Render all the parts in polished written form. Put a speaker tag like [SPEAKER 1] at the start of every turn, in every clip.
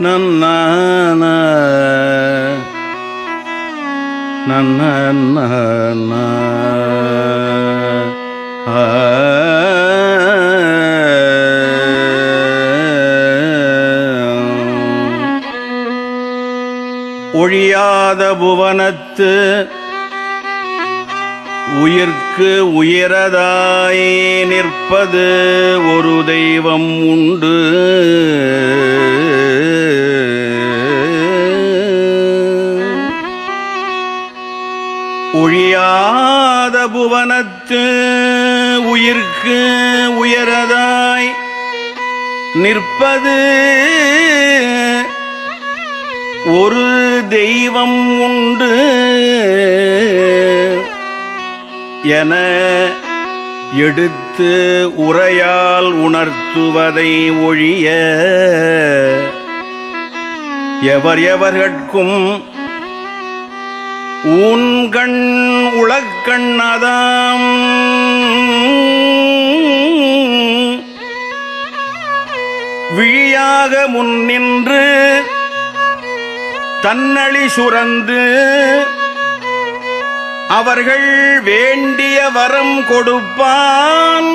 [SPEAKER 1] நன்ன ஒழியாத புவனத்து உயிர்க்கு உயரதாய் நிற்பது ஒரு தெய்வம் உண்டு. ஒழியாத புவனத்து உயிர்க்கு உயரதாய் நிற்பது ஒரு தெய்வம் உண்டு என எடுத்து உரையால் உணர்த்துவதை ஒழிய எவர் எவர்கட்கும் ஊன்கண் உளக்கண்ணதாம் விழியாக முன்னின்று தன்னழி சுரந்து அவர்கள் வேண்டிய வரம் கொடுப்பான்.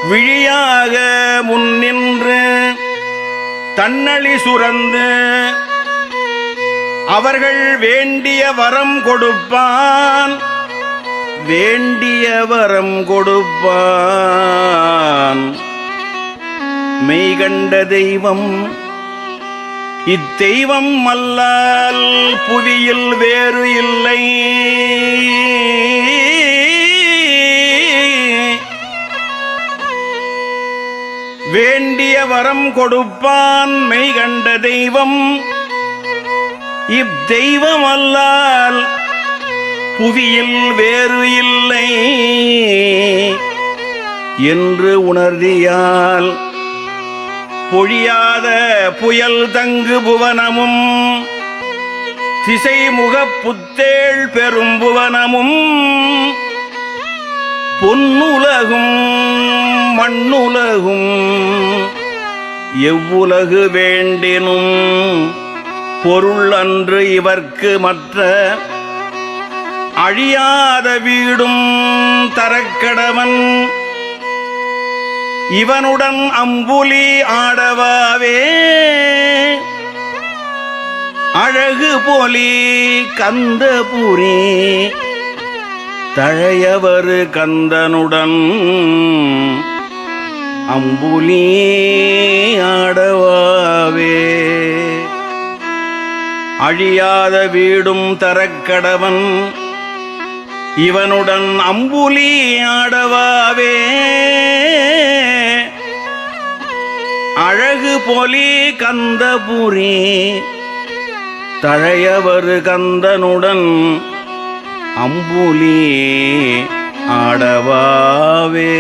[SPEAKER 1] விழியாக முன்னின்று தன்னழி சுரந்து அவர்கள் வேண்டிய வரம் கொடுப்பான். வேண்டிய வரம் கொடுப்பான். மெய்கண்ட தெய்வம் இத்தெய்வம் அல்லால் புவியில் வேறு இல்லை. வேண்டிய வரம் கொடுப்பான் மெய்கண்ட தெய்வம் இத்தெய்வம் அல்லால் புவியில் வேறு இல்லை என்று உணர்தியால் பொழியாத புயல் தங்கு புவனமும் திசைமுகப் புத்தேள் பெரும் புவனமும் பொன்னுலகும் மண்ணுலகும் எவ்வுலகு வேண்டினும் பொருள் அன்று இவர்க்கு மற்ற அழியாத வீடும் தரக்கடவன் இவனுடன் அம்புலி ஆடவாவே அழகு போலி கந்தபுரி தழையவர் கந்தனுடன் அம்புலி ஆடவாவே அழியாத வீடும் தரக்கடவன் இவனுடன் அம்புலி ஆடவாவே அழகு போலி கந்தபுரி தழையவர் கந்தனுடன் அம்புலி ஆடவாவே.